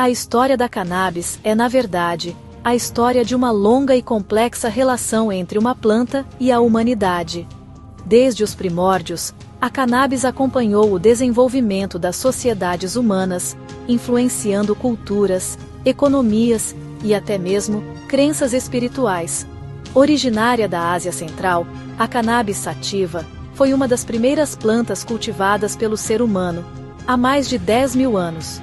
A história da cannabis é, na verdade, a história de uma longa e complexa relação entre uma planta e a humanidade. Desde os primórdios, a cannabis acompanhou o desenvolvimento das sociedades humanas, influenciando culturas, economias e até mesmo crenças espirituais. Originária da Ásia Central, a cannabis sativa foi uma das primeiras plantas cultivadas pelo ser humano, há mais de 10.000 anos.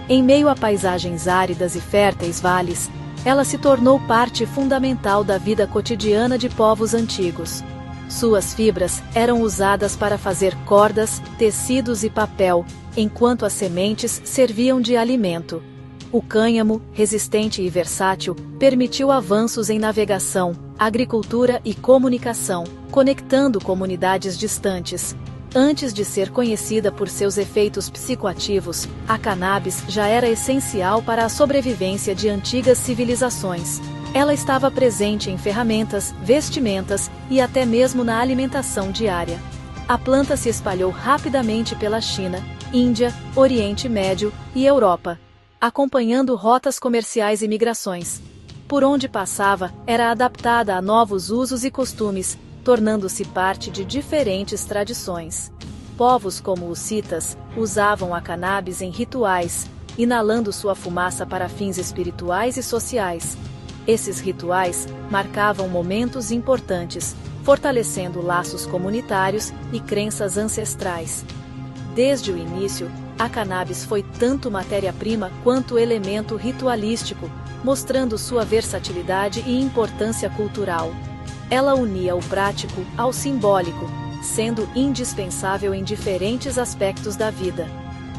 Em meio a paisagens áridas e férteis vales, ela se tornou parte fundamental da vida cotidiana de povos antigos. Suas fibras eram usadas para fazer cordas, tecidos e papel, enquanto as sementes serviam de alimento. O cânhamo, resistente e versátil, permitiu avanços em navegação, agricultura e comunicação, conectando comunidades distantes. Antes de ser conhecida por seus efeitos psicoativos, a cannabis já era essencial para a sobrevivência de antigas civilizações. Ela estava presente em ferramentas, vestimentas e até mesmo na alimentação diária. A planta se espalhou rapidamente pela China, Índia, Oriente Médio e Europa, acompanhando rotas comerciais e migrações. Por onde passava, era adaptada a novos usos e costumes, tornando-se parte de diferentes tradições. Povos como os citas usavam a cannabis em rituais, inalando sua fumaça para fins espirituais e sociais. Esses rituais marcavam momentos importantes, fortalecendo laços comunitários e crenças ancestrais. Desde o início, a cannabis foi tanto matéria-prima quanto elemento ritualístico, mostrando sua versatilidade e importância cultural. Ela unia o prático ao simbólico, sendo indispensável em diferentes aspectos da vida.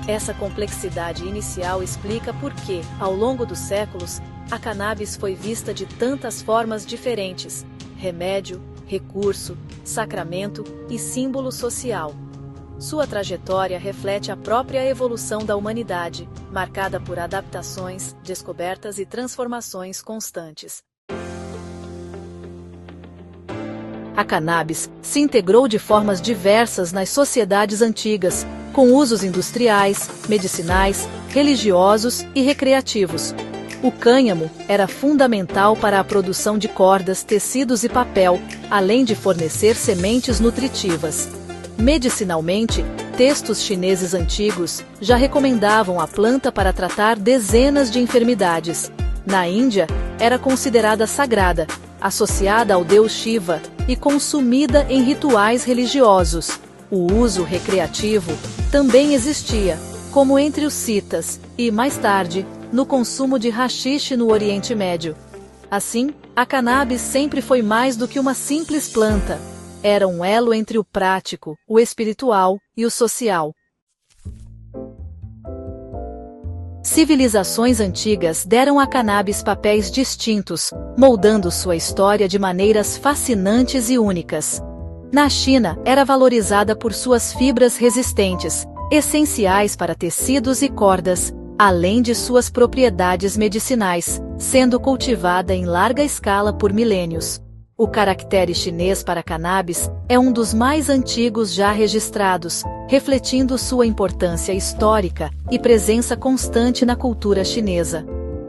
Essa complexidade inicial explica por que, ao longo dos séculos, a cannabis foi vista de tantas formas diferentes: remédio, recurso, sacramento e símbolo social. Sua trajetória reflete a própria evolução da humanidade, marcada por adaptações, descobertas e transformações constantes. A cannabis se integrou de formas diversas nas sociedades antigas, com usos industriais, medicinais, religiosos e recreativos. O cânhamo era fundamental para a produção de cordas, tecidos e papel, além de fornecer sementes nutritivas. Medicinalmente, textos chineses antigos já recomendavam a planta para tratar dezenas de enfermidades. Na Índia, era considerada sagrada, associada ao deus Shiva e consumida em rituais religiosos. O uso recreativo também existia, como entre os citas, e, mais tarde, no consumo de haxixe no Oriente Médio. Assim, a cannabis sempre foi mais do que uma simples planta. Era um elo entre o prático, o espiritual e o social. Civilizações antigas deram à cannabis papéis distintos, moldando sua história de maneiras fascinantes e únicas. Na China, era valorizada por suas fibras resistentes, essenciais para tecidos e cordas, além de suas propriedades medicinais, sendo cultivada em larga escala por milênios. O caractere chinês para cannabis é um dos mais antigos já registrados, refletindo sua importância histórica e presença constante na cultura chinesa.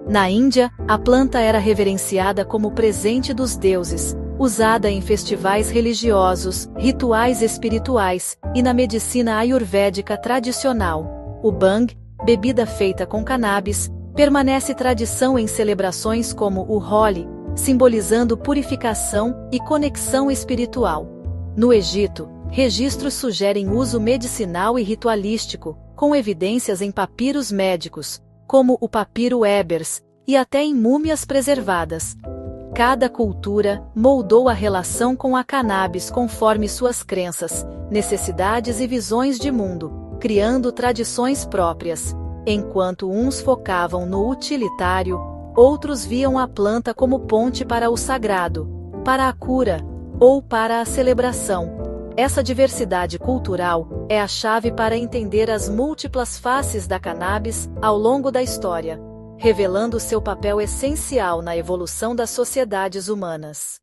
Na Índia, a planta era reverenciada como presente dos deuses, usada em festivais religiosos, rituais espirituais e na medicina ayurvédica tradicional. O bhang, bebida feita com cannabis, permanece tradição em celebrações como o Holi, simbolizando purificação e conexão espiritual. No Egito, registros sugerem uso medicinal e ritualístico, com evidências em papiros médicos, como o papiro Ebers, e até em múmias preservadas. Cada cultura moldou a relação com a cannabis conforme suas crenças, necessidades e visões de mundo, criando tradições próprias. Enquanto uns focavam no utilitário, outros viam a planta como ponte para o sagrado, para a cura ou para a celebração. Essa diversidade cultural é a chave para entender as múltiplas faces da cannabis ao longo da história, revelando seu papel essencial na evolução das sociedades humanas.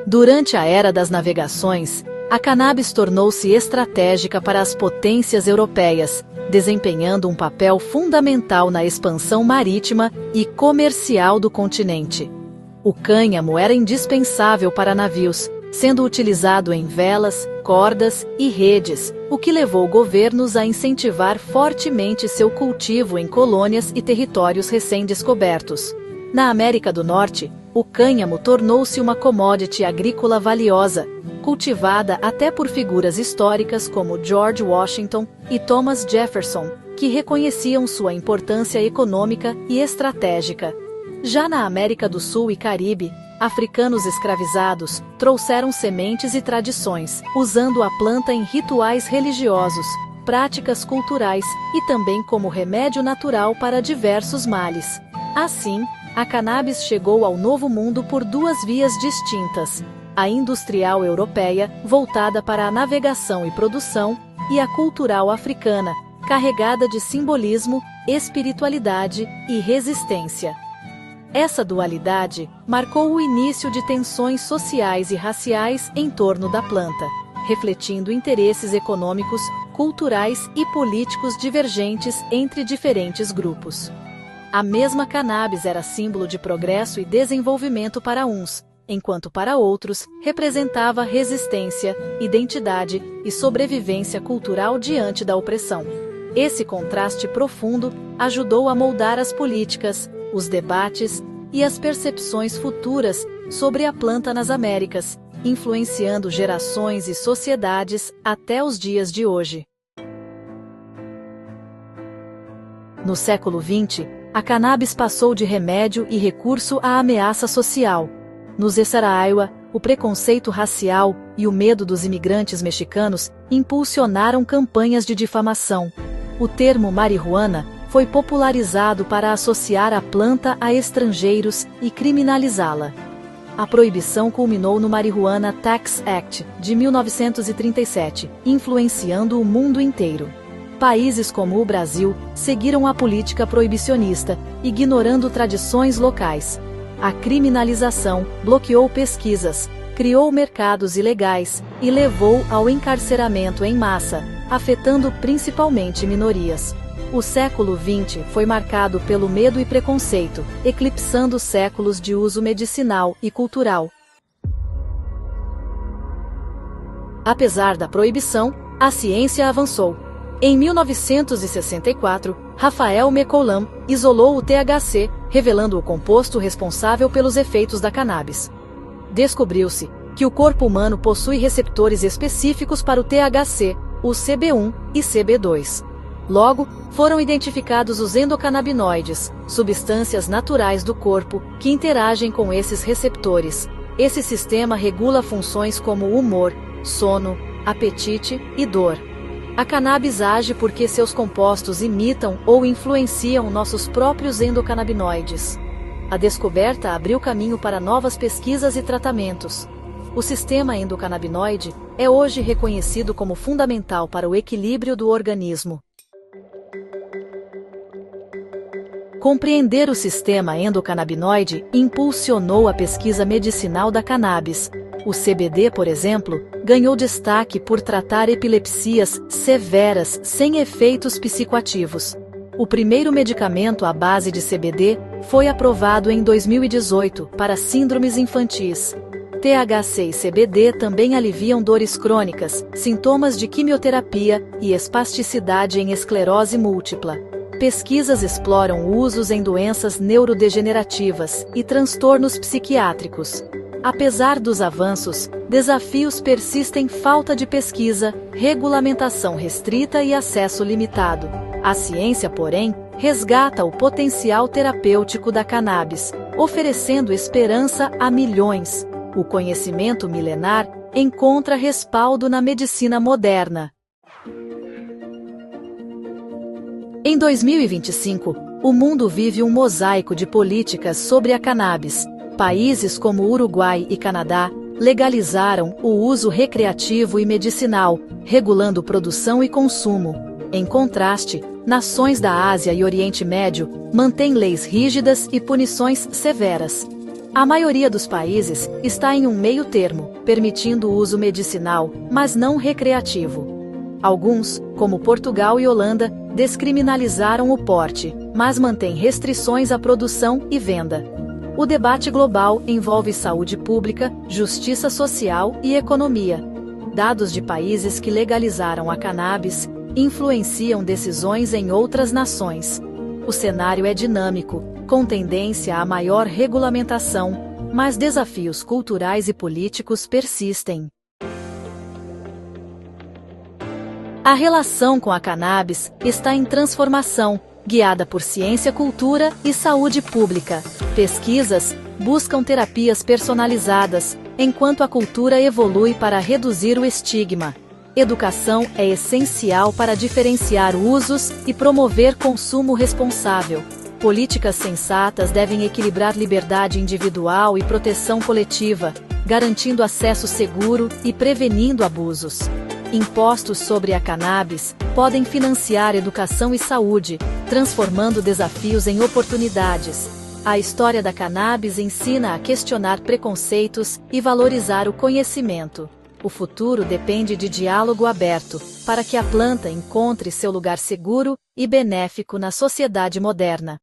Durante a Era das Navegações, A cannabis tornou-se estratégica para as potências europeias, desempenhando um papel fundamental na expansão marítima e comercial do continente. O cânhamo era indispensável para navios, sendo utilizado em velas, cordas e redes, o que levou governos a incentivar fortemente seu cultivo em colônias e territórios recém-descobertos. Na América do Norte, o cânhamo tornou-se uma commodity agrícola valiosa, cultivada até por figuras históricas como George Washington e Thomas Jefferson, que reconheciam sua importância econômica e estratégica. Já na América do Sul e Caribe, africanos escravizados trouxeram sementes e tradições, usando a planta em rituais religiosos, práticas culturais e também como remédio natural para diversos males. Assim, a cannabis chegou ao Novo Mundo por duas vias distintas: a industrial europeia, voltada para a navegação e produção, e a cultural africana, carregada de simbolismo, espiritualidade e resistência. Essa dualidade marcou o início de tensões sociais e raciais em torno da planta, refletindo interesses econômicos, culturais e políticos divergentes entre diferentes grupos. A mesma cannabis era símbolo de progresso e desenvolvimento para uns, enquanto para outros representava resistência, identidade e sobrevivência cultural diante da opressão. Esse contraste profundo ajudou a moldar as políticas, os debates e as percepções futuras sobre a planta nas Américas, influenciando gerações e sociedades até os dias de hoje. No século XX, a cannabis passou de remédio e recurso à ameaça social. Nos Saraiva, o preconceito racial e o medo dos imigrantes mexicanos impulsionaram campanhas de difamação. O termo marihuana foi popularizado para associar a planta a estrangeiros e criminalizá-la. A proibição culminou no Marijuana Tax Act, de 1937, influenciando o mundo inteiro. Países como o Brasil seguiram a política proibicionista, ignorando tradições locais. A criminalização bloqueou pesquisas, criou mercados ilegais e levou ao encarceramento em massa, afetando principalmente minorias. O século XX foi marcado pelo medo e preconceito, eclipsando séculos de uso medicinal e cultural. Apesar da proibição, a ciência avançou. Em 1964, Raphael McCollum isolou o THC, revelando o composto responsável pelos efeitos da cannabis. Descobriu-se que o corpo humano possui receptores específicos para o THC, o CB1 e CB2. Logo, foram identificados os endocannabinoides, substâncias naturais do corpo que interagem com esses receptores. Esse sistema regula funções como humor, sono, apetite e dor. A cannabis age porque seus compostos imitam ou influenciam nossos próprios endocannabinoides. A descoberta abriu caminho para novas pesquisas e tratamentos. O sistema endocannabinoide é hoje reconhecido como fundamental para o equilíbrio do organismo. Compreender o sistema endocannabinoide impulsionou a pesquisa medicinal da cannabis. O CBD, por exemplo, ganhou destaque por tratar epilepsias severas sem efeitos psicoativos. O primeiro medicamento à base de CBD foi aprovado em 2018 para síndromes infantis. THC e CBD também aliviam dores crônicas, sintomas de quimioterapia e espasticidade em esclerose múltipla. Pesquisas exploram usos em doenças neurodegenerativas e transtornos psiquiátricos. Apesar dos avanços, desafios persistem: falta de pesquisa, regulamentação restrita e acesso limitado. A ciência, porém, resgata o potencial terapêutico da cannabis, oferecendo esperança a milhões. O conhecimento milenar encontra respaldo na medicina moderna. Em 2025, o mundo vive um mosaico de políticas sobre a cannabis. Países como Uruguai e Canadá legalizaram o uso recreativo e medicinal, regulando produção e consumo. Em contraste, nações da Ásia e Oriente Médio mantêm leis rígidas e punições severas. A maioria dos países está em um meio termo, permitindo o uso medicinal, mas não recreativo. Alguns, como Portugal e Holanda, descriminalizaram o porte, mas mantêm restrições à produção e venda. O debate global envolve saúde pública, justiça social e economia. Dados de países que legalizaram a cannabis influenciam decisões em outras nações. O cenário é dinâmico, com tendência a maior regulamentação, mas desafios culturais e políticos persistem. A relação com a cannabis está em transformação, guiada por ciência, cultura e saúde pública. Pesquisas buscam terapias personalizadas, enquanto a cultura evolui para reduzir o estigma. Educação é essencial para diferenciar usos e promover consumo responsável. Políticas sensatas devem equilibrar liberdade individual e proteção coletiva, garantindo acesso seguro e prevenindo abusos. Impostos sobre a cannabis podem financiar educação e saúde, transformando desafios em oportunidades. A história da cannabis ensina a questionar preconceitos e valorizar o conhecimento. O futuro depende de diálogo aberto, para que a planta encontre seu lugar seguro e benéfico na sociedade moderna.